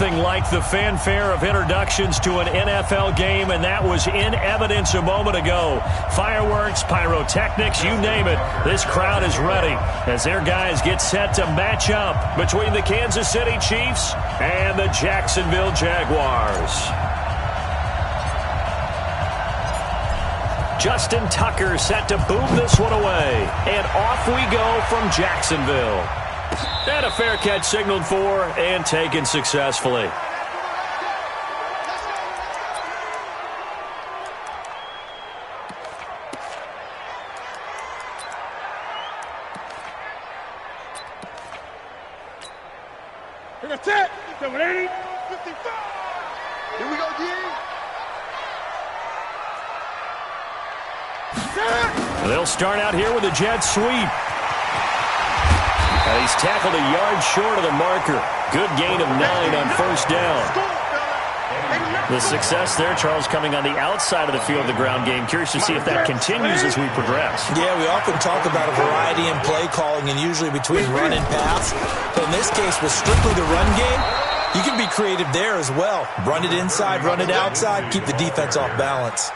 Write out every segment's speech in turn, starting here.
nothing like the fanfare of introductions to an NFL game, and that was in evidence a moment ago. Fireworks, pyrotechnics, you name it. This crowd is ready as their guys get set to match up between the Kansas City Chiefs and the Jacksonville Jaguars. Justin Tucker set to boom this one away. And off we go from Jacksonville. And a fair catch signaled for and taken successfully. That's it. 780, 55. Here we go, D. They'll start out here with a jet sweep. And he's tackled a yard short of the marker. Good gain of 9 on first down. The success there, Charles, coming on the outside of the field of the ground game. Curious to see if that continues as we progress. Yeah, we often talk about a variety in play calling and usually between run and pass. But in this case, with strictly the run game, you can be creative there as well. Run it inside, run it outside, keep the defense off balance.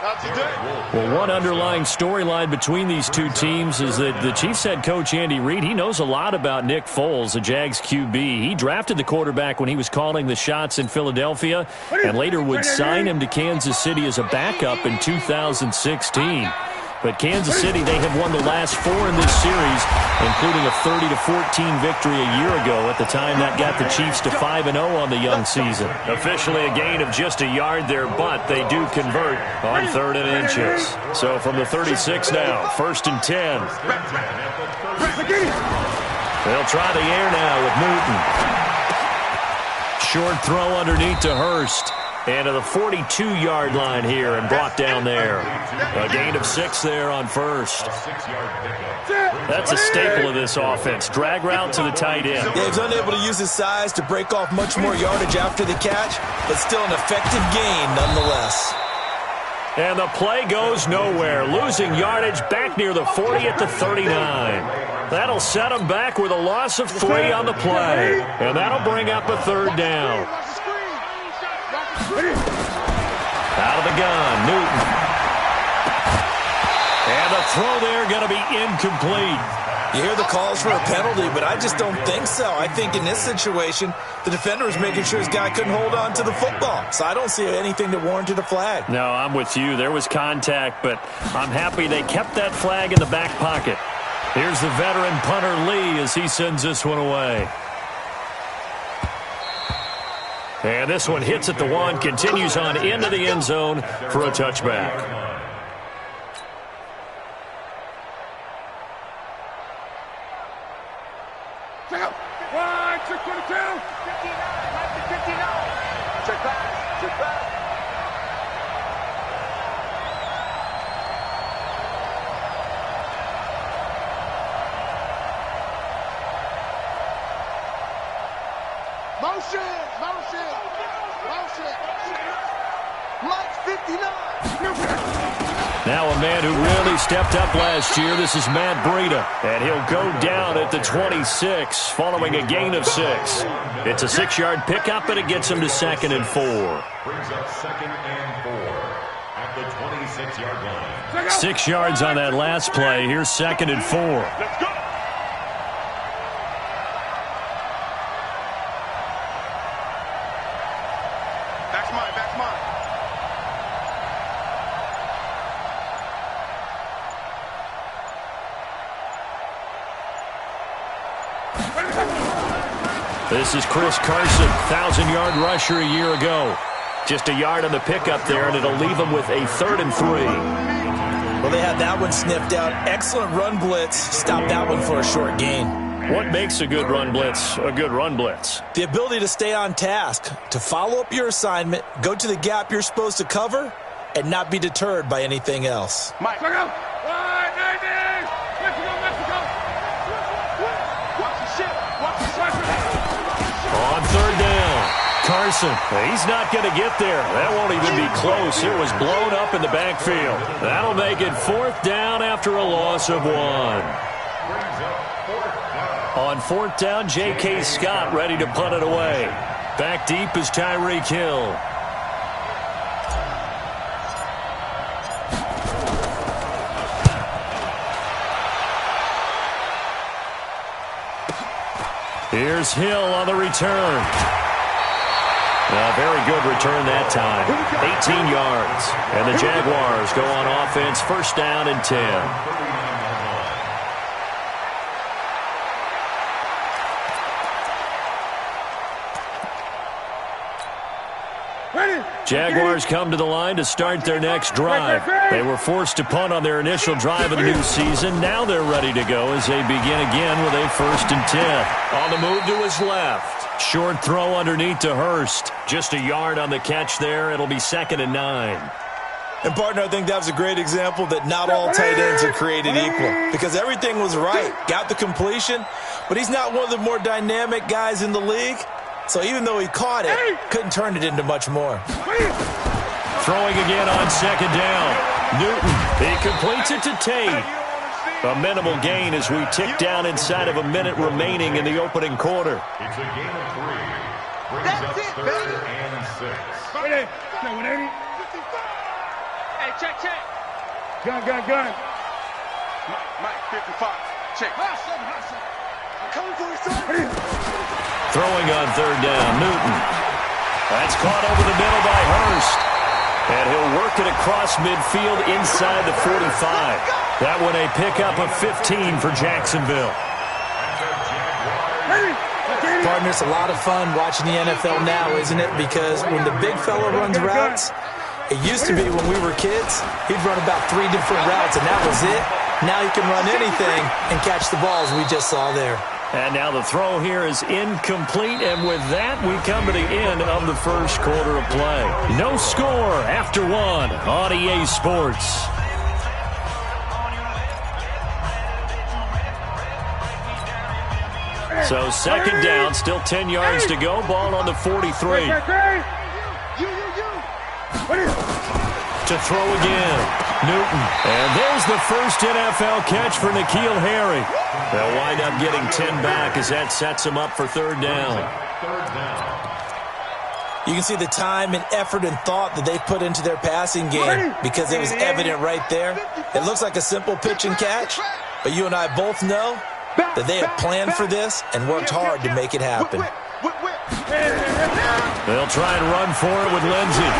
Well, one underlying storyline between these two teams is that the Chiefs head coach Andy Reid, he knows a lot about Nick Foles, the Jags QB. He drafted the quarterback when he was calling the shots in Philadelphia and later would sign him to Kansas City as a backup in 2016. But Kansas City, they have won the last 4 in this series, including a 30-14 victory a year ago. At the time, that got the Chiefs to 5-0 on the young season. Officially a gain of just a yard there, but they do convert on 3rd and inches. So from the 36 now, 1st and 10. They'll try the air now with Newton. Short throw underneath to Hurst. And to the 42-yard line here and brought down there. A gain of 6 there on first. That's a staple of this offense. Drag route to the tight end. Yeah, he's unable to use his size to break off much more yardage after the catch, but still an effective gain nonetheless. And the play goes nowhere. Losing yardage back near the 40 at the 39. That'll set him back with a loss of 3 on the play. And that'll bring up a 3rd down. Out of the gun, Newton. And the throw there going to be incomplete. You hear the calls for a penalty, but I just don't think so. I think in this situation, the defender was making sure his guy couldn't hold on to the football. So I don't see anything that warranted a flag. No, I'm with you. There was contact, but I'm happy they kept that flag in the back pocket. Here's the veteran punter Lee as he sends this one away. And this one hits at the 1, continues on into the end zone for a touchback. Check out. 1, 622. 59, 59. Check back. Check back. Motion. Mike 59. Now a man who really stepped up last year. This is Matt Breida. And he'll go down at the 26 following a gain of 6. It's a 6-yard pickup, and it gets him to 2nd and 4. Brings up 2nd and 4 at the 26-yard line. 6 yards on that last play. Here's 2nd and 4. Let's go. This is Chris Carson, 1,000-yard rusher a year ago. Just a yard on the pickup there, and it'll leave him with a 3rd and 3. Well, they had that one sniffed out. Excellent run blitz. Stop that one for a short gain. What makes a good run blitz a good run blitz? The ability to stay on task, to follow up your assignment, go to the gap you're supposed to cover, and not be deterred by anything else. Mike, go. 190. Mexico. Watch the shit. Watch the shit. On 3rd down, Carson. He's not going to get there. That won't even be close. It was blown up in the backfield. That'll make it 4th down after a loss of 1. On 4th down, J.K. Scott ready to punt it away. Back deep is Tyreek Hill. Here's Hill on the return. A very good return that time. 18 yards. And the Jaguars go on offense, first down and 10. Jaguars come to the line to start their next drive. They were forced to punt on their initial drive of the new season. Now they're ready to go as they begin again with a 1st and 10. On the move to his left. Short throw underneath to Hurst. Just a yard on the catch there. It'll be 2nd and 9. And, partner, I think that was a great example that not all tight ends are created equal because everything was right. Got the completion, but he's not one of the more dynamic guys in the league. So even though he caught it, couldn't turn it into much more. Throwing again on 2nd down. Newton, he completes it to Tate. A minimal gain as we tick down inside of a minute remaining in the opening quarter. It's a gain of 3. Brings up 3rd and 6. Hey, check. Gun. Mike, 55. Check. I'm coming for you, son. Throwing on 3rd down, Newton. That's caught over the middle by Hurst. And he'll work it across midfield inside the 45. That one a pickup of 15 for Jacksonville. Partner, it's a lot of fun watching the NFL now, isn't it? Because when the big fella runs routes, it used to be when we were kids, he'd run about 3 different routes, and that was it. Now he can run anything and catch the balls we just saw there. And now the throw here is incomplete, and with that, we come to the end of the first quarter of play. No score after 1 on EA Sports. So 2nd down, still 10 yards to go, ball on the 43. To throw again, Newton. And there's the first NFL catch for N'Keal Harry. They'll wind up getting 10 back as that sets him up for 3rd down. You can see the time and effort and thought that they put into their passing game because it was evident right there. It looks like a simple pitch and catch, but you and I both know that they have planned for this and worked hard to make it happen. They'll try and run for it with Lindsey.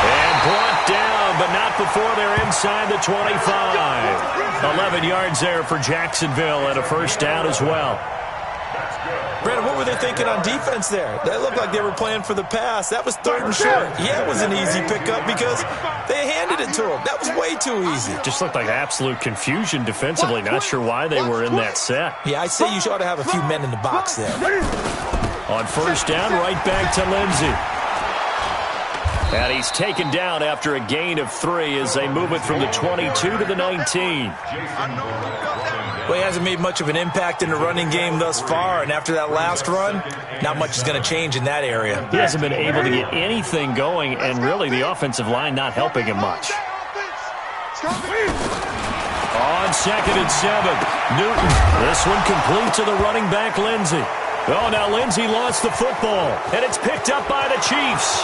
And brought down, but not before they're inside the 25. 11 yards there for Jacksonville and a first down as well. Brandon, what were they thinking on defense there? They looked like they were playing for the pass. That was 3rd and short. Yeah, it was an easy pickup because they handed it to him. That was way too easy. Just looked like absolute confusion defensively. Not sure why they were in that set. Yeah, I say you ought to have a few men in the box there. On first down, right back to Lindsey. And he's taken down after a gain of 3 as they move it from the 22 to the 19. Well, he hasn't made much of an impact in the running game thus far, and after that last run, not much is going to change in that area. He hasn't been able to get anything going, and really the offensive line not helping him much. On 2nd and 7, Newton. This one complete to the running back, Lindsey. Oh, now Lindsey lost the football, and it's picked up by the Chiefs.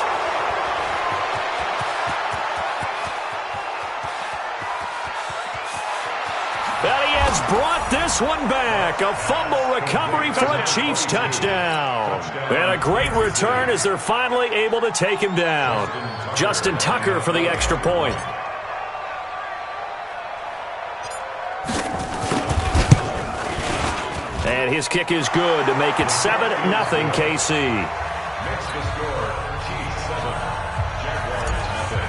And he has brought this one back. A fumble recovery for a Chiefs touchdown. And a great return as they're finally able to take him down. Justin Tucker for the extra point. And his kick is good to make it 7-0 KC. Next to score, Chiefs 7, Jaguars 6.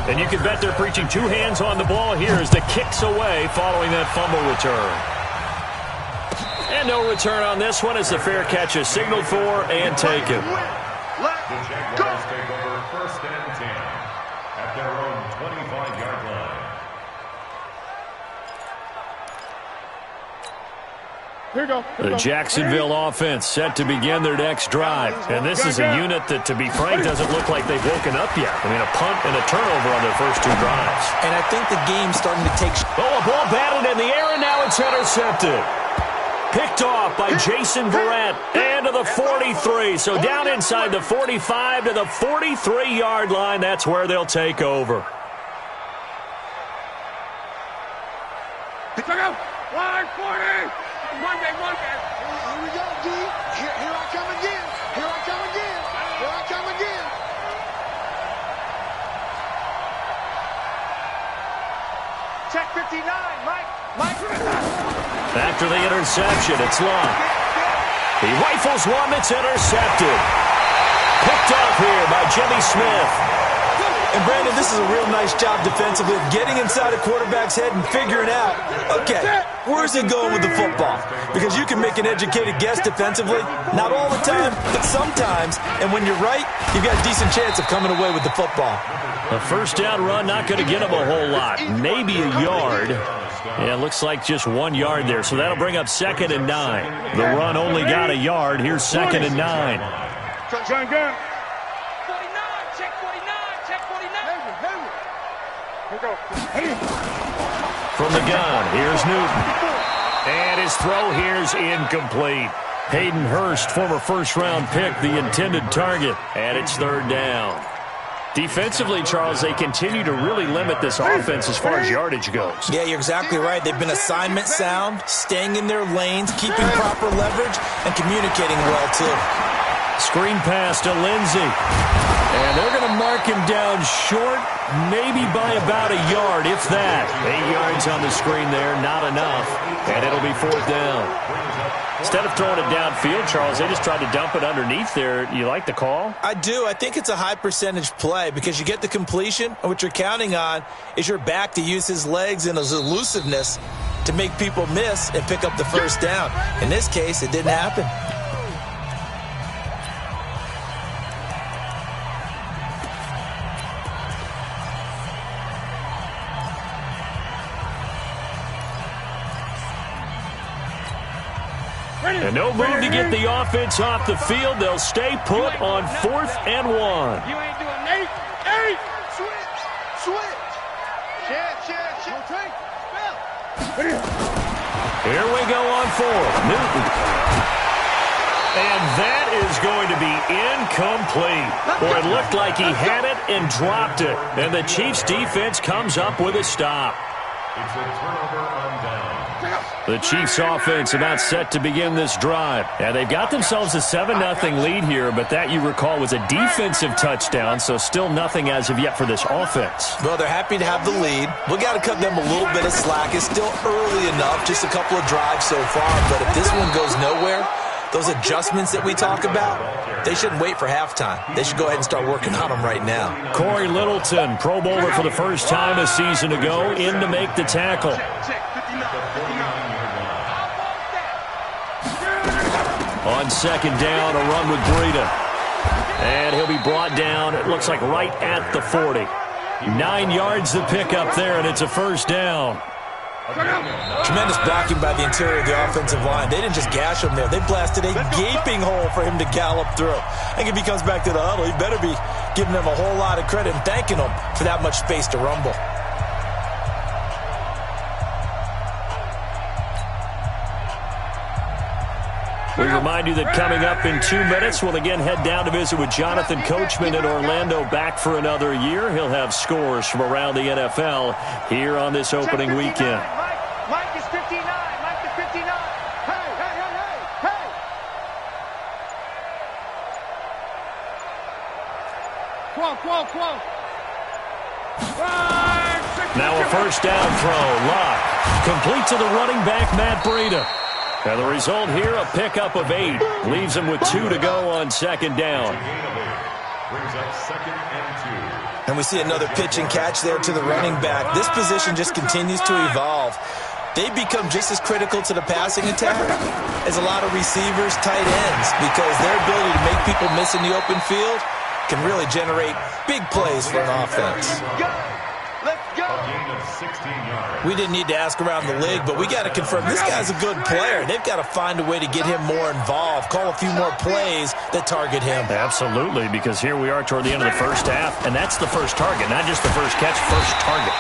And you can bet they're preaching 2 hands on the ball here as the kick's away following that fumble return. And no return on this one as the fair catch is signaled for and taken. The Jaguars take over 1st and 10 at their own 25-yard line. The Jacksonville offense set to begin their next drive. And this is a unit that, to be frank, doesn't look like they've woken up yet. I mean, a punt and a turnover on their first 2 drives. And I think the game's starting to take... Oh, a ball batted in the air, and now it's intercepted. Picked off by Jason Verrett. And to the 43. So down inside the 45 to the 43-yard line. That's where they'll take over. Check out. 140. One day. Here we go, D. Here I come again. Here I come again. Here I come again. Check 59. Mike. After the interception, it's Long. He rifles one that's intercepted. Picked up here by Jimmy Smith. And Brandon, this is a real nice job defensively of getting inside a quarterback's head and figuring out, okay, where's he going with the football? Because you can make an educated guess defensively, not all the time, but sometimes. And when you're right, you've got a decent chance of coming away with the football. A first down run, not going to get him a whole lot. Maybe a yard. Yeah, it looks like just 1 yard there. So that'll bring up 2nd and 9. The run only got a yard. Here's 2nd and 9. Shotgun gun. 49. Check 49. Check 49. Here we go. From the gun, here's Newton. And his throw here's incomplete. Hayden Hurst, former first-round pick, the intended target. And it's 3rd down. Defensively, Charles, they continue to really limit this offense as far as yardage goes. Yeah, you're exactly right. They've been assignment sound, staying in their lanes, keeping proper leverage, and communicating well, too. Screen pass to Lindsey. And they're going to mark him down short, maybe by about a yard, if that. 8 yards on the screen there, not enough. And it'll be 4th down. Instead of throwing it downfield, Charles, they just tried to dump it underneath there. You like the call? I do. I think it's a high-percentage play because you get the completion, and what you're counting on is your back to use his legs and his elusiveness to make people miss and pick up the first down. In this case, it didn't happen. And no move to get the offense off the field. They'll stay put on 4th and 1. You ain't doing 8. Switch. Check. Here we go on 4th. Newton. And that is going to be incomplete. Boy, it looked like he had it and dropped it. And the Chiefs defense comes up with a stop. It's a turnover on down. The Chiefs offense about set to begin this drive. And they've got themselves a 7-0 lead here, but that, you recall, was a defensive touchdown, so still nothing as of yet for this offense. Well, they're happy to have the lead. We got to cut them a little bit of slack. It's still early enough, just a couple of drives so far, but if this one goes nowhere, those adjustments that we talk about, they shouldn't wait for halftime. They should go ahead and start working on them right now. Corey Littleton, Pro Bowler for the first time a season ago, in to make the tackle. On 2nd down, a run with Breida. And he'll be brought down, it looks like right at the 40. 9 yards to pick up there, and it's a first down. Tremendous blocking by the interior of the offensive line. They didn't just gash him there. They blasted a gaping hole for him to gallop through. I think if he comes back to the huddle, he better be giving them a whole lot of credit and thanking them for that much space to rumble. We remind you that coming up in 2 minutes, we'll again head down to visit with Jonathan Coachman in Orlando, back for another year. He'll have scores from around the NFL here on this opening weekend. Mike is 59. Mike is 59. Hey. Quo. Now a first down throw. Lock. Complete to the running back, Matt Breida. And the result here, a pickup of 8. Leaves him with 2 to go on 2nd down. Brings up 2nd and 2. And we see another pitch and catch there to the running back. This position just continues to evolve. They become just as critical to the passing attack as a lot of receivers, tight ends, because their ability to make people miss in the open field can really generate big plays for an offense. We didn't need to ask around the league, but we got to confirm this guy's a good player. They've got to find a way to get him more involved, call a few more plays that target him. Absolutely, because here we are toward the end of the first half, and that's the first target, not just the first catch, first target.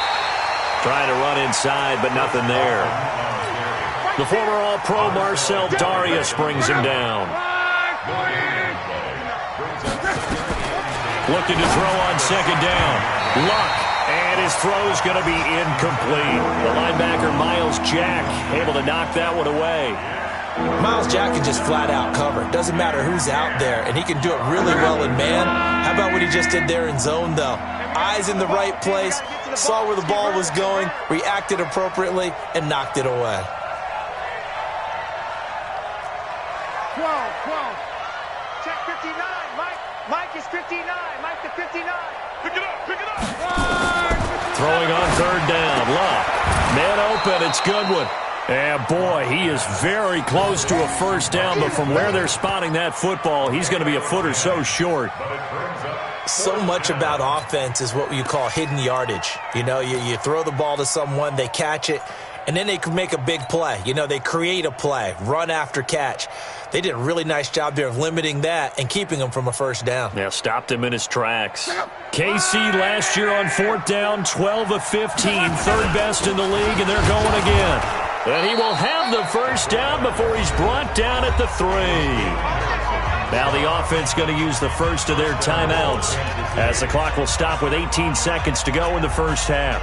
Trying to run inside, but nothing there. The former All-Pro Marcel Darius brings him down. Looking to throw on second down. Luck. And his throw's going to be incomplete. The linebacker, Miles Jack, able to knock that one away. Miles Jack can just flat out cover. Doesn't matter who's out there, and he can do it really well in man. How about what he just did there in zone, though? Eyes in the right place, saw where the ball was going, reacted appropriately, and knocked it away. 12. Check 59. Mike is 59. Mike to 59. Pick it up. Throwing on third down. Luck. Man open. It's Goodwin. And boy, he is very close to a first down, but from where they're spotting that football, he's going to be a foot or so short. So much about offense is what you call hidden yardage. You know, you throw the ball to someone, they catch it, and then they can make a big play. You know, they create a play, run after catch. They did a really nice job there of limiting that and keeping him from a first down. Yeah, stopped him in his tracks. KC last year on fourth down, 12 of 15, third best in the league, and they're going again. And he will have the first down before he's brought down at the 3. Now the offense going to use the first of their timeouts as the clock will stop with 18 seconds to go in the first half.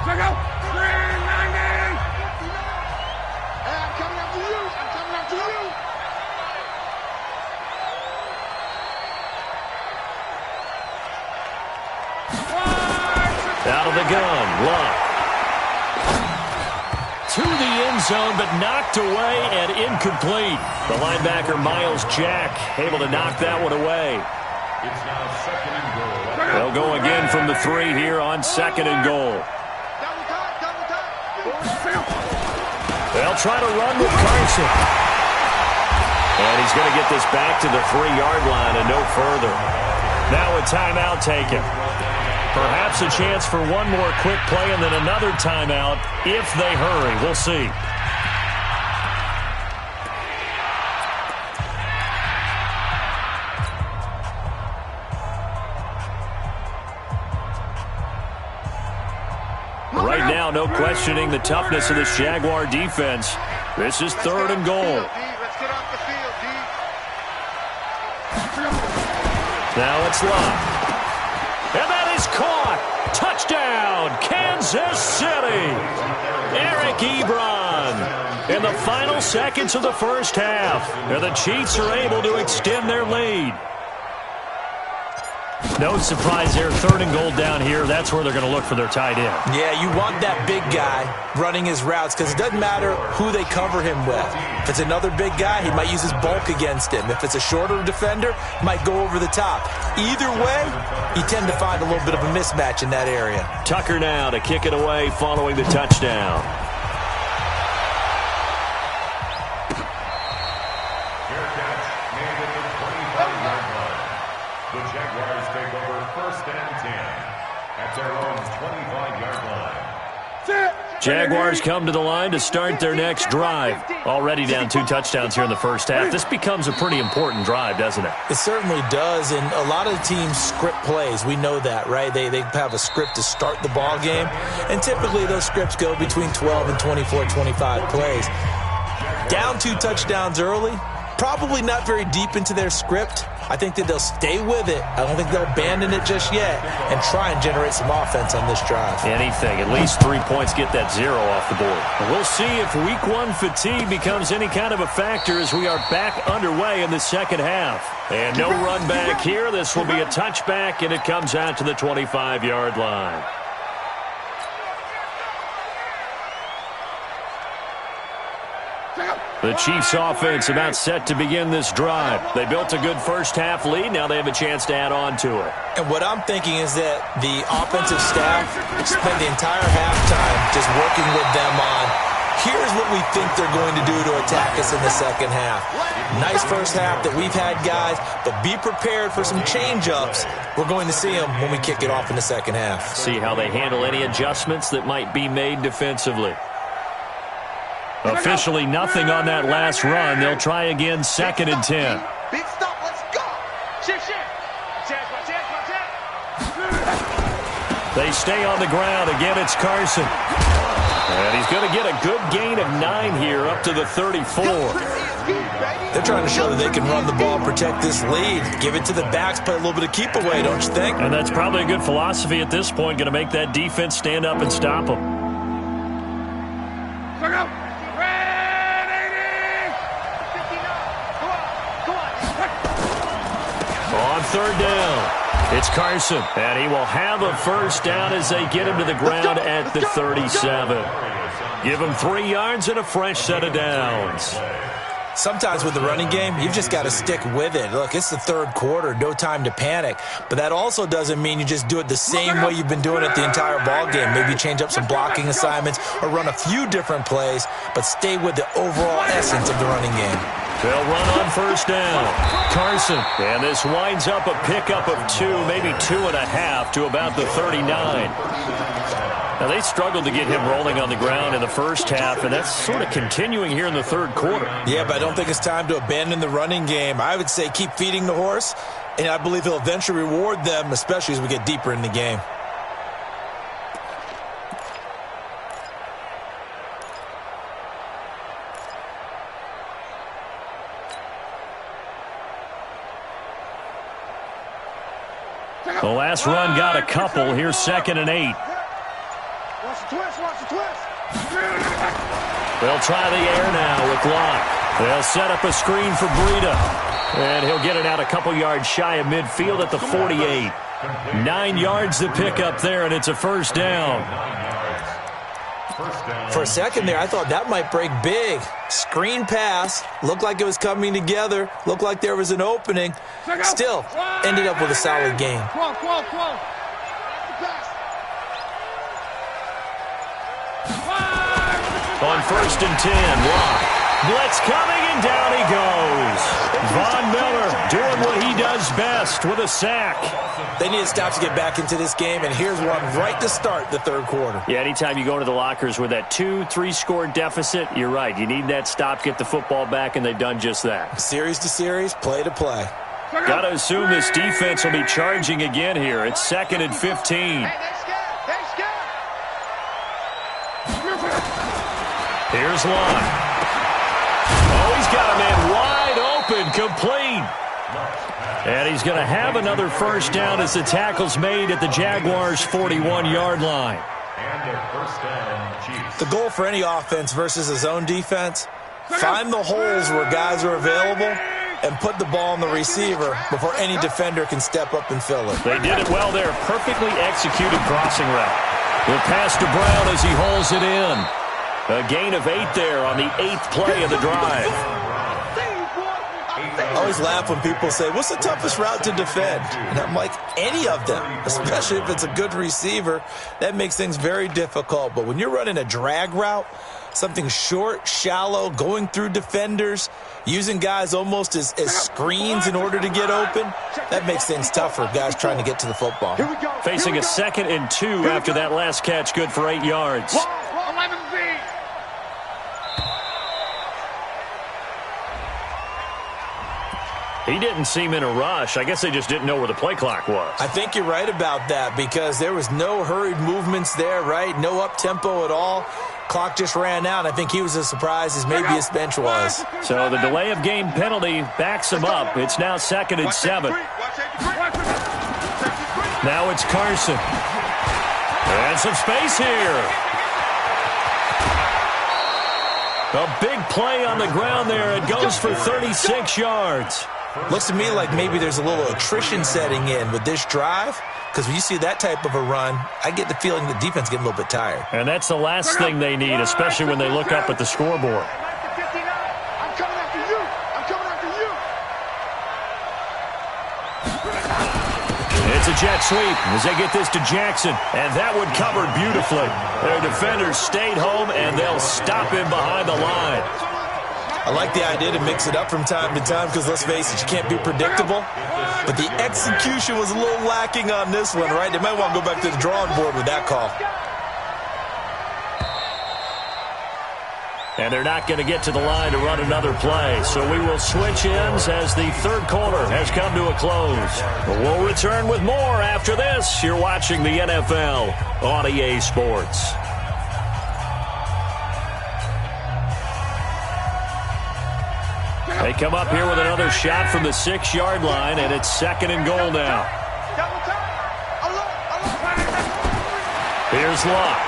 Check out. 390. Hey, I'm coming after you. Out of the gun, Luck. To the end zone, but knocked away and incomplete. The linebacker, Miles Jack, able to knock that one away. It's now second and goal. They'll go again from the 3 here on second and goal. They'll try to run with Carson. And he's going to get this back to the 3-yard line and no further. Now a timeout taken. Perhaps a chance for one more quick play and then another timeout if they hurry. We'll see. Right now, no questioning the toughness of this Jaguar defense. This is third and goal. Let's get off the field, D. Now it's Luck. And that is caught. Touchdown, Kansas City. Eric Ebron in the final seconds of the first half. And the Chiefs are able to extend their lead. No surprise there. Third and goal down here. That's where they're going to look for their tight end. Yeah, you want that big guy running his routes because it doesn't matter who they cover him with. If it's another big guy, he might use his bulk against him. If it's a shorter defender, he might go over the top. Either way, you tend to find a little bit of a mismatch in that area. Tucker now to kick it away following the touchdown. Fair catch made at the 25-yard line. The Jaguars take over first and 10 at their own 25-yard line. Jaguars come to the line to start their next drive. Already down 2 touchdowns here in the first half. This becomes a pretty important drive, doesn't it? It certainly does, and a lot of teams script plays. We know that, right? They have a script to start the ball game, and typically those scripts go between 12 and 24, 25 plays. Down 2 touchdowns early, probably not very deep into their script. I think that they'll stay with it. I don't think they'll abandon it just yet and try and generate some offense on this drive. Anything. At least 3 points, get that 0 off the board. We'll see if week 1 fatigue becomes any kind of a factor as we are back underway in the second half. And no run back here. This will be a touchback, and it comes out to the 25-yard line. The Chiefs offense about set to begin this drive. They built a good first half lead. Now they have a chance to add on to it. And what I'm thinking is that the offensive staff spent the entire halftime just working with them on, here's what we think they're going to do to attack us in the second half. Nice first half that we've had, guys, but be prepared for some change-ups. We're going to see them when we kick it off in the second half. See how they handle any adjustments that might be made defensively. Officially nothing on that last run. They'll try again, 2nd and 10. Big stop, let's go. Shit. They stay on the ground. Again, it's Carson. And he's going to get a good gain of 9 here, up to the 34. They're trying to show that they can run the ball, protect this lead. Give it to the backs, play a little bit of keep away, don't you think? And that's probably a good philosophy at this point, going to make that defense stand up and stop them. On 3rd down. It's Carson, and he will have a first down as they get him to the ground at the 37. Give him 3 yards and a fresh set of downs. Sometimes with the running game, you've just got to stick with it. Look, it's the 3rd quarter, no time to panic. But that also doesn't mean you just do it the same way you've been doing it the entire ball game. Maybe change up some blocking assignments or run a few different plays, but stay with the overall essence of the running game. They'll run on 1st down. Carson, and this winds up a pickup of 2, maybe 2.5 to about the 39. Now, they struggled to get him rolling on the ground in the first half, and that's sort of continuing here in the 3rd quarter. Yeah, but I don't think it's time to abandon the running game. I would say keep feeding the horse, and I believe he'll eventually reward them, especially as we get deeper in the game. The last run got a couple. Here's 2nd and 8. Watch the twist. They'll try the air now with Locke. They'll set up a screen for Breida. And he'll get it out a couple yards shy of midfield at the 48. 9 yards to pick up there, and it's a first down. For a second there, I thought that might break big. Screen pass. Looked like it was coming together. Looked like there was an opening. Still, ended up with a solid game. On 1st and 10, Locke. Blitz coming, and down he goes. Von Miller doing what he does best with a sack. They need to stop to get back into this game, and here's one right to start the 3rd quarter. Yeah, anytime you go into the lockers with that 2-3 score deficit, you're right. You need that stop, get the football back, and they've done just that. Series to series, play to play. Got to assume this defense will be charging again here. It's 2nd and 15. Here's Locke. Oh, he's got a man wide open, complete. And he's going to have another first down as the tackle's made at the Jaguars' 41-yard line. And their first down, Chiefs. The goal for any offense versus a zone defense, find the holes where guys are available and put the ball on the receiver before any defender can step up and fill it. They did it well there. Perfectly executed crossing route. The pass to Brown as he holds it in. A gain of 8 there on the 8th play of the drive. I always laugh when people say, what's the toughest route to defend? And I'm like, any of them, especially if it's a good receiver. That makes things very difficult. But when you're running a drag route, something short, shallow, going through defenders, using guys almost as screens in order to get open, that makes things tough for guys trying to get to the football. Facing a 2nd and 2 after that last catch, good for 8 yards. He didn't seem in a rush. I guess they just didn't know where the play clock was. I think you're right about that because there was no hurried movements there, right? No up-tempo at all. Clock just ran out. I think he was as surprised as maybe his bench was. So the delay of game penalty backs him up. It's now 2nd and 7. Now it's Carson. And some space here. A big play on the ground there. It goes for 36 yards. Looks to me like maybe there's a little attrition setting in with this drive, because when you see that type of a run, I get the feeling the defense getting a little bit tired. And that's the last thing they need, especially when they look up at the scoreboard. I'm coming after you. I'm coming after you. It's a jet sweep as they get this to Jackson, and that one covered beautifully. Their defenders stayed home, and they'll stop him behind the line. I like the idea to mix it up from time to time because, let's face it, you can't be predictable. But the execution was a little lacking on this one, right? They might want to go back to the drawing board with that call. And they're not going to get to the line to run another play. So we will switch ends as the third quarter has come to a close. But we'll return with more after this. You're watching the NFL on EA Sports. They come up here with another shot from the 6-yard line, and it's 2nd and goal now. Here's Locke.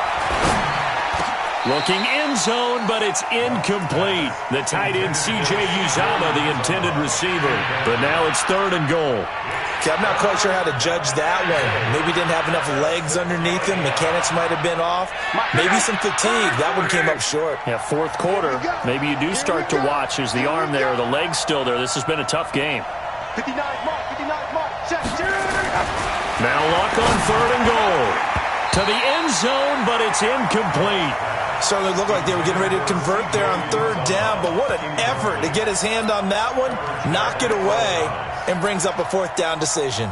Looking end zone, but it's incomplete. The tight end, C.J. Uzomah, the intended receiver. But now it's 3rd and goal. Okay, I'm not quite sure how to judge that one. Maybe he didn't have enough legs underneath him. Mechanics might have been off. Maybe some fatigue. That one came up short. Yeah, 4th quarter. Maybe you do start to watch as the arm there, the leg's still there. This has been a tough game. 59 mark, 59 mark. Check. Now Locke on 3rd and goal. To the end zone, but it's incomplete. Certainly looked like they were getting ready to convert there on 3rd down, but what an effort to get his hand on that one, knock it away, and brings up a 4th down decision.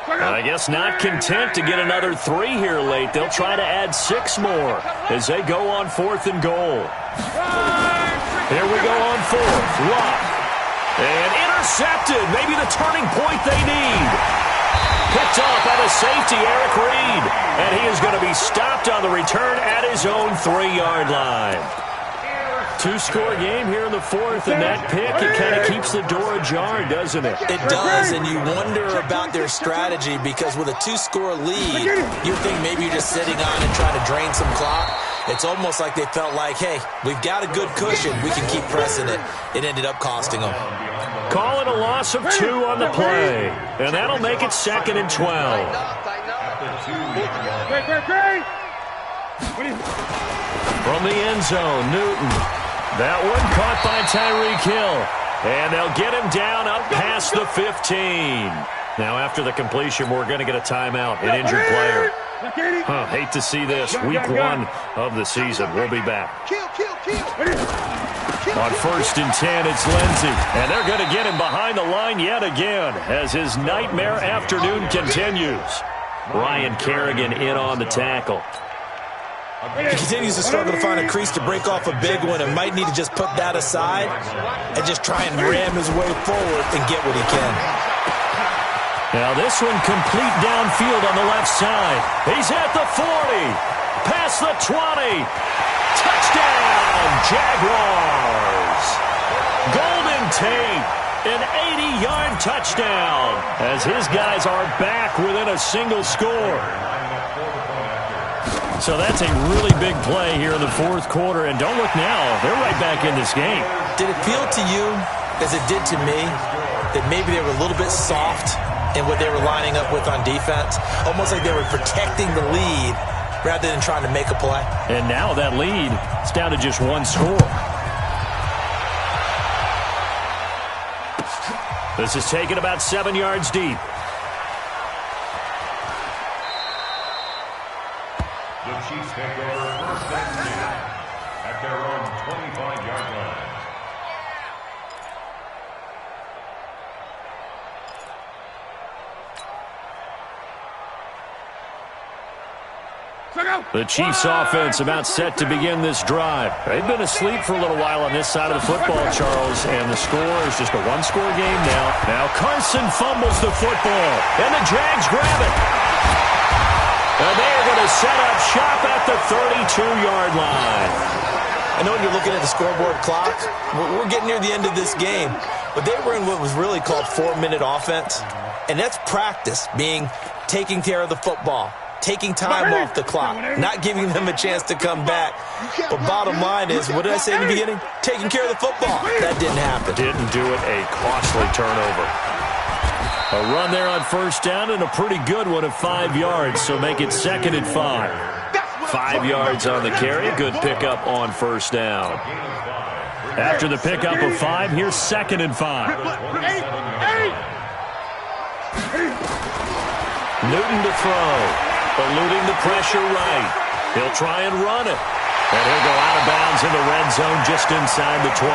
I guess not content to get another 3 here late. They'll try to add 6 more as they go on 4th and goal. Here we go on 4th. Locke. And intercepted. Maybe the turning point they need. Picked off by the safety, Eric Reed. And he is going to be stopped on the return at his own 3-yard line. 2-score game here in the 4th, and that pick, it kind of keeps the door ajar, doesn't it? It does, and you wonder about their strategy because with a 2-score lead, you think maybe you're just sitting on and trying to drain some clock. It's almost like they felt like, hey, we've got a good cushion. We can keep pressing it. It ended up costing them. Call it a loss of 2 on the play, and that'll make it 2nd and 12. From the end zone, Newton. That one caught by Tyreek Hill. And they'll get him down up past the 15. Now after the completion, we're going to get a timeout, an injured player. Hate to see this. Week 1 of the season. We'll be back. On 1st and 10, it's Lindsey. And they're going to get him behind the line yet again as his nightmare afternoon continues. Ryan Kerrigan in on the tackle. He continues to struggle to find a crease to break off a big one and might need to just put that aside and just try and ram his way forward and get what he can. Now this one complete downfield on the left side. He's at the 40. Past the 20. Touchdown, Jaguars. Golden Tate, an 80-yard touchdown as his guys are back within a single score. So that's a really big play here in the 4th quarter. And don't look now, they're right back in this game. Did it feel to you, as it did to me, that maybe they were a little bit soft in what they were lining up with on defense? Almost like they were protecting the lead rather than trying to make a play. And now that lead is down to just 1 score. This is taken about 7 yards deep. The Chiefs take over 1st and 10 at their own 25-yard line. The Chiefs offense about set to begin this drive. They've been asleep for a little while on this side of the football, Charles, and the score is just a 1-score game now. Now Carson fumbles the football, and the Jags grab it. And they are going to set up shop at the 32-yard line. I know when you're looking at the scoreboard clock, we're getting near the end of this game, but they were in what was really called 4-minute offense, and that's practice, being taking care of the football, taking time off the clock, not giving them a chance to come back. But bottom line is, what did I say in the beginning? Taking care of the football. That didn't happen. Didn't do it, a costly turnover. A run there on 1st down and a pretty good one of 5 yards, so make it 2nd and 5. 5 yards on the carry, good pickup on 1st down. After the pickup of 5, here's 2nd and 5. Newton to throw. Eluding the pressure right. He'll try and run it. And he'll go out of bounds in the red zone just inside the 20.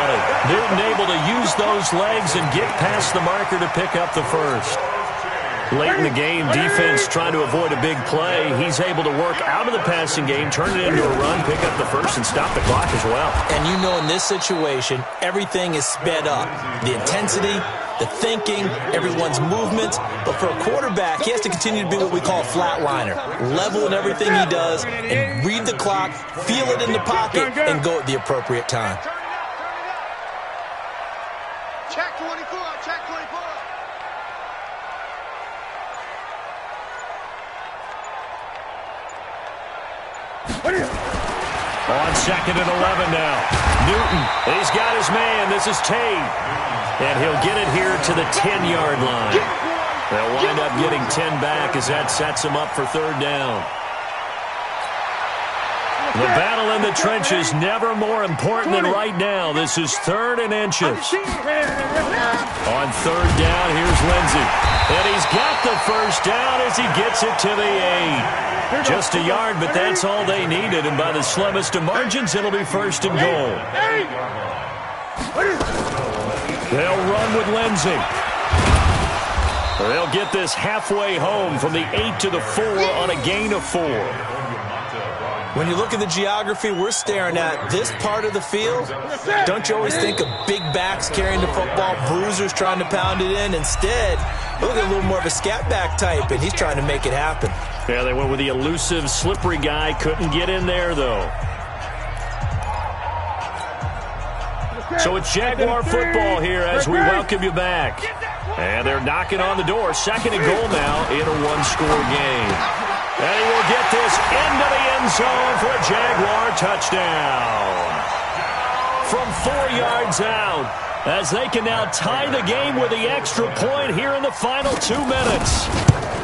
Newton able to use those legs and get past the marker to pick up the first. Late in the game, defense trying to avoid a big play. He's able to work out of the passing game, turn it into a run, pick up the first, and stop the clock as well. And you know in this situation, everything is sped up. The intensity, the thinking, everyone's movement. But for a quarterback, he has to continue to be what we call a flatliner. Level in everything he does and read the clock, feel it in the pocket, and go at the appropriate time. Check 24, check 24. On 2nd and 11 now. Newton, he's got his man. This is Tate. And he'll get it here to the 10-yard line. They'll wind up getting 10 back as that sets him up for 3rd down. The battle in the trenches never more important than right now. This is 3rd and inches. On 3rd down, here's Lindsey. And he's got the first down as he gets it to the 8. Just a yard, but that's all they needed. And by the slimmest of margins, it'll be 1st and goal. They'll run with Lindsey. They'll get this halfway home from the 8 to the 4 on a gain of 4. When you look at the geography we're staring at, this part of the field, don't you always think of big backs carrying the football, bruisers trying to pound it in? Instead, look at a little more of a scat back type, and he's trying to make it happen. Yeah, they went with the elusive, slippery guy. Couldn't get in there, though. So it's Jaguar football here as we welcome you back. And they're knocking on the door. 2nd and goal now in a one-score game. And he will get this into the end zone for a Jaguar touchdown. From 4 yards out, as they can now tie the game with the extra point here in the final 2 minutes.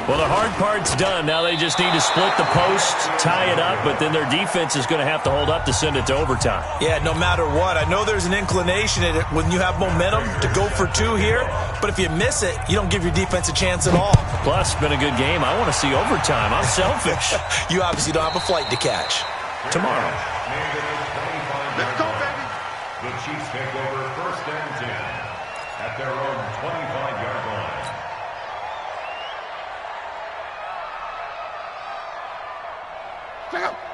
Well, the hard part's done. Now they just need to split the post, tie it up, but then their defense is going to have to hold up to send it to overtime. Yeah, no matter what. I know there's an inclination in it when you have momentum to go for 2 here, but if you miss it, you don't give your defense a chance at all. Plus, it's been a good game. I want to see overtime. I'm selfish. You obviously don't have a flight to catch. Tomorrow. Let's go, baby. The Chiefs take over 1st and 10 at their own 25-yard line.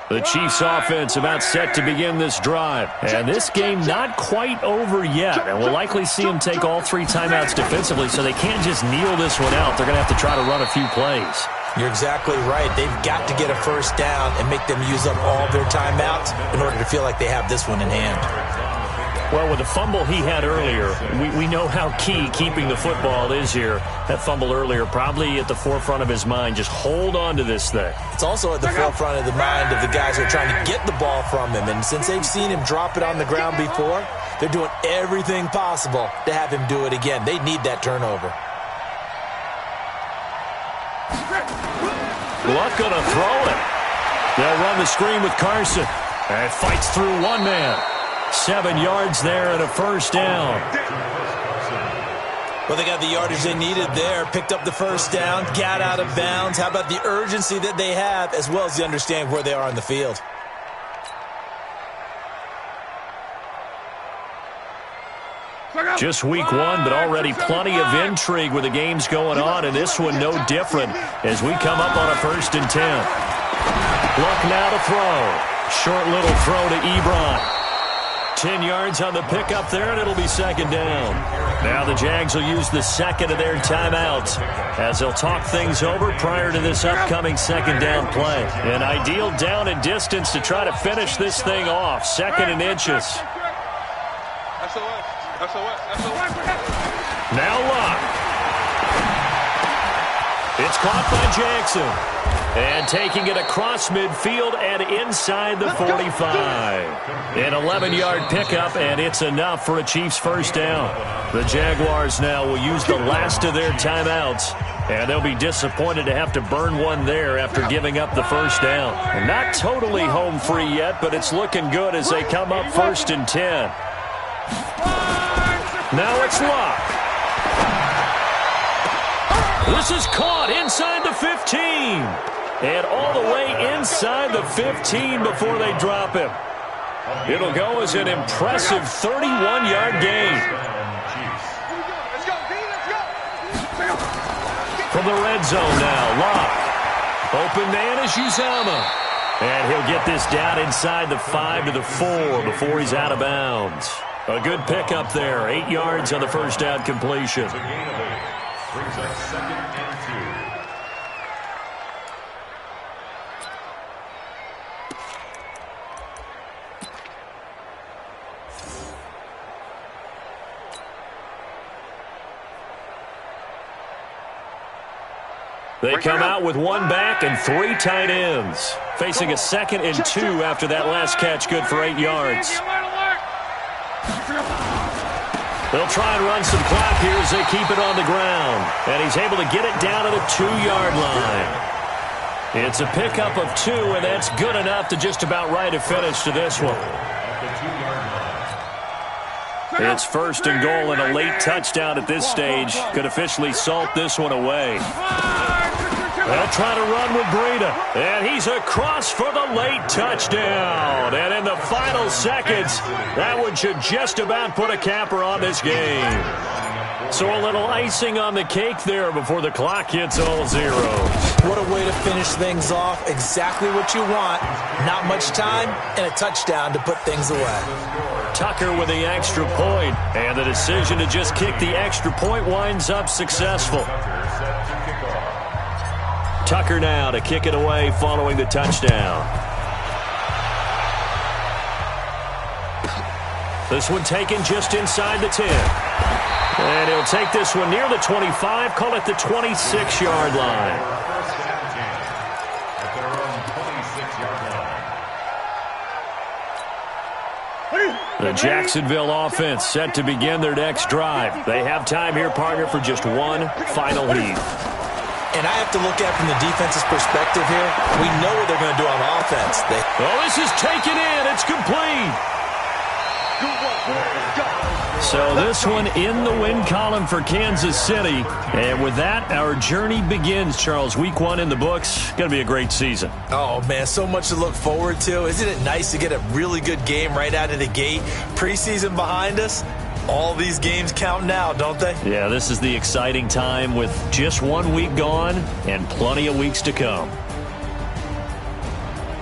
The Chiefs offense about set to begin this drive. And this game not quite over yet. And we'll likely see them take all 3 timeouts defensively, so they can't just kneel this one out. They're going to have to try to run a few plays. You're exactly right. They've got to get a first down and make them use up all their timeouts in order to feel like they have this one in hand. Well, with the fumble he had earlier, we know how key keeping the football is here. That fumble earlier probably at the forefront of his mind. Just hold on to this thing. It's also at the forefront of the mind of the guys who are trying to get the ball from him. And since they've seen him drop it on the ground before, they're doing everything possible to have him do it again. They need that turnover. Luck going to throw it. They'll run the screen with Carson. And fights through one man. 7 yards there and a first down. Well, they got the yardage they needed there, picked up the first down, got out of bounds. How about the urgency that they have as well as the understanding where they are on the field? Just week 1, but already plenty of intrigue with the games going on, and this one no different as we come up on a 1st and 10. Luck now to throw. Short little throw to Ebron. 10 yards on the pickup there, and it'll be 2nd down. Now the Jags will use the 2nd of their timeouts as they'll talk things over prior to this upcoming 2nd down play. An ideal down and distance to try to finish this thing off. 2nd and inches. Now Luck. It's caught by Jackson. And taking it across midfield and inside the 45. An 11-yard pickup, and it's enough for a Chiefs first down. The Jaguars now will use the last of their timeouts, and they'll be disappointed to have to burn one there after giving up the first down. And not totally home free yet, but it's looking good as they come up 1st and 10. Now it's Luck. This is caught inside the 15. And all the way inside the 15 before they drop him. It'll go as an impressive 31-yard gain. Let's go, D, let's go. From the red zone now, Locke. Open man is Uzama. And he'll get this down inside the 5 to the 4 before he's out of bounds. A good pickup there. 8 yards on the first down completion. It's a gain of 8. Brings up 2nd and 2. They come out with 1 back and 3 tight ends. Facing a 2nd and 2 after that last catch, good for 8 yards. They'll try and run some clock here as they keep it on the ground. And he's able to get it down to the 2-yard line. It's a pickup of 2, and that's good enough to just about write a finish to this one. At the 2-yard line. It's 1st and goal, and a late touchdown at this stage could officially salt this one away. They'll try to run with Breida, and he's across for the late touchdown. And in the final seconds, that one should just about put a capper on this game. So a little icing on the cake there before the clock hits all zeros. What a way to finish things off. Exactly what you want. Not much time and a touchdown to put things away. Tucker with the extra point, and the decision to just kick the extra point winds up successful. Tucker now to kick it away following the touchdown. This one taken just inside the 10. And he'll take this one near the 25, call it the 26-yard line. First and 10 at their own 26-yard line. The Jacksonville offense set to begin their next drive. They have time here, partner, for just one final heat. And I have to look at it from the defense's perspective here. We know what they're going to do on offense. This is taken in. It's complete. So this one in the win column for Kansas City. And with that, our journey begins, Charles. Week 1 in the books. Going to be a great season. Oh, man, so much to look forward to. Isn't it nice to get a really good game right out of the gate? Preseason behind us. All these games count now, don't they? Yeah, this is the exciting time with just 1 week gone and plenty of weeks to come.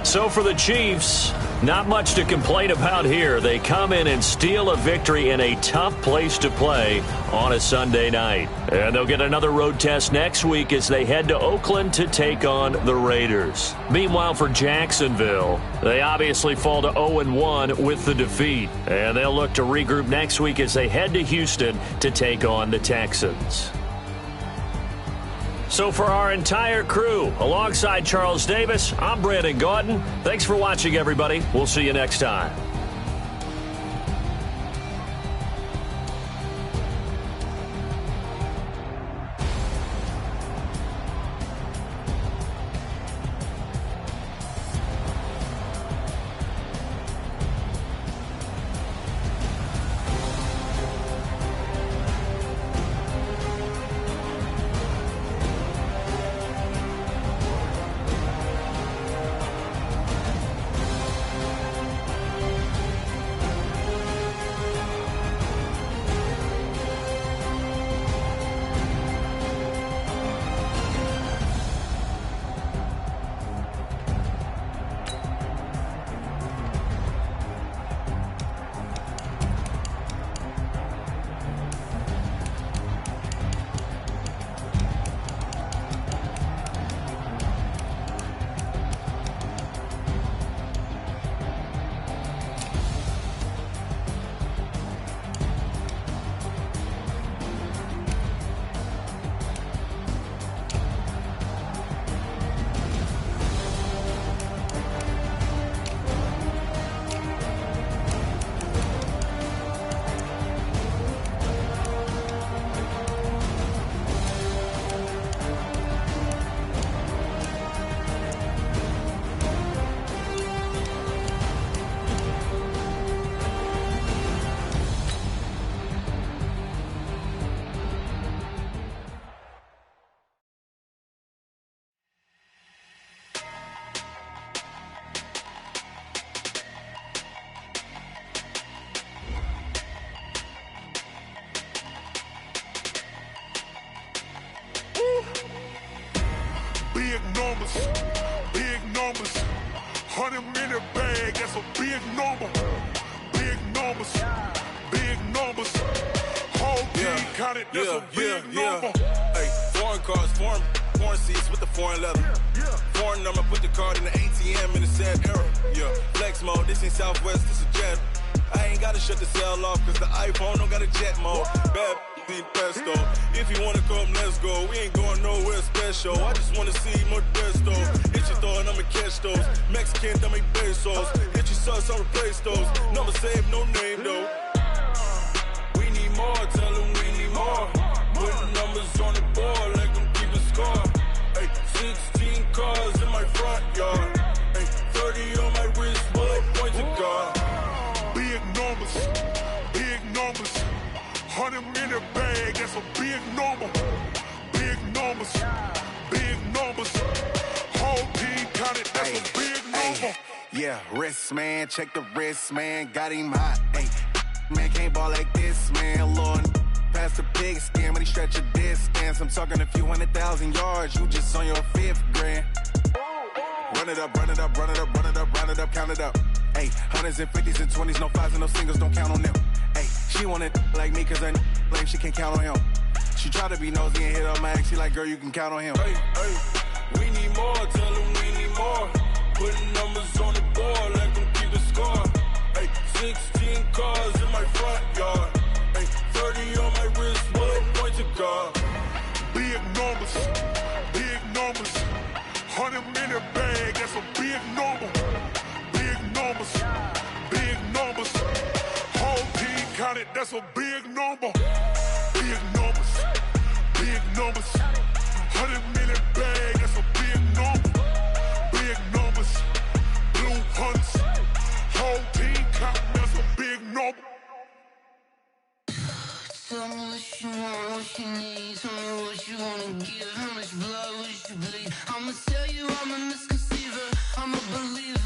So for the Chiefs, not much to complain about here. They come in and steal a victory in a tough place to play on a Sunday night. And they'll get another road test next week as they head to Oakland to take on the Raiders. Meanwhile, for Jacksonville, they obviously fall to 0-1 with the defeat. And they'll look to regroup next week as they head to Houston to take on the Texans. So for our entire crew, alongside Charles Davis, I'm Brandon Gaudin. Thanks for watching, everybody. We'll see you next time. numbers. Big numbers. Whole team counted, that's a big number. Hey, foreign cars, foreign seats with the foreign leather. Foreign number, put the card in the ATM in the sad era. Yeah, flex mode, this ain't Southwest, this a jet. I ain't gotta shut the cell off, cause the iPhone don't got a jet mode. Bad need pesto. If you wanna come, let's go. We ain't going nowhere special. I just wanna see Modesto. Hit your thought, I'ma catch those. Mexican, dame pesos. Hit your sus, I'll replace those. Number saved, no name though. We need more, tell them we need more. Putting numbers on the board like I'm keeping score. Hey, 16 cars in my front yard. Hey, 30 on my wrist, bullet point to God. Big numbers, big numbers. 100 in the bag, that's a big number. Big numbers, big numbers. Whole team counted, that's a big number. Yeah, wrist man, check the wrist man, got him hot. Ay, man can't ball like this, man. Lord, past the pig skin, but he stretch a distance. I'm talking a few 100,000 yards, you just on your 5th grand. Run it up, run it up, run it up, run it up, round it up, count it up. Ay, hundreds and 50s and 20s, no 5s and no singles, don't count on them. Ay, she want it like me, cause her lame, she can't count on him. She try to be nosy and hit on my ex, she like, girl, you can count on him. Hey, hey, we need more, tell them we need more. Putting numbers on the board like I'm keeping score. Hey, 16 cars in my front yard. Hey, 30 on my wrist, bullet point to God. Big numbers, big numbers. 100 in the bag, that's a big number. Big numbers, big numbers. Whole team counted, that's a big number. Big numbers, big numbers. 100 in the bag, that's a big number. Big numbers, blue hunts. Whole team counting, that's a big number. Tell me what you want, what you need. Tell me what you wanna give. How much blood would you bleed? I'ma tell you I'm a misconceiver. I'm a believer.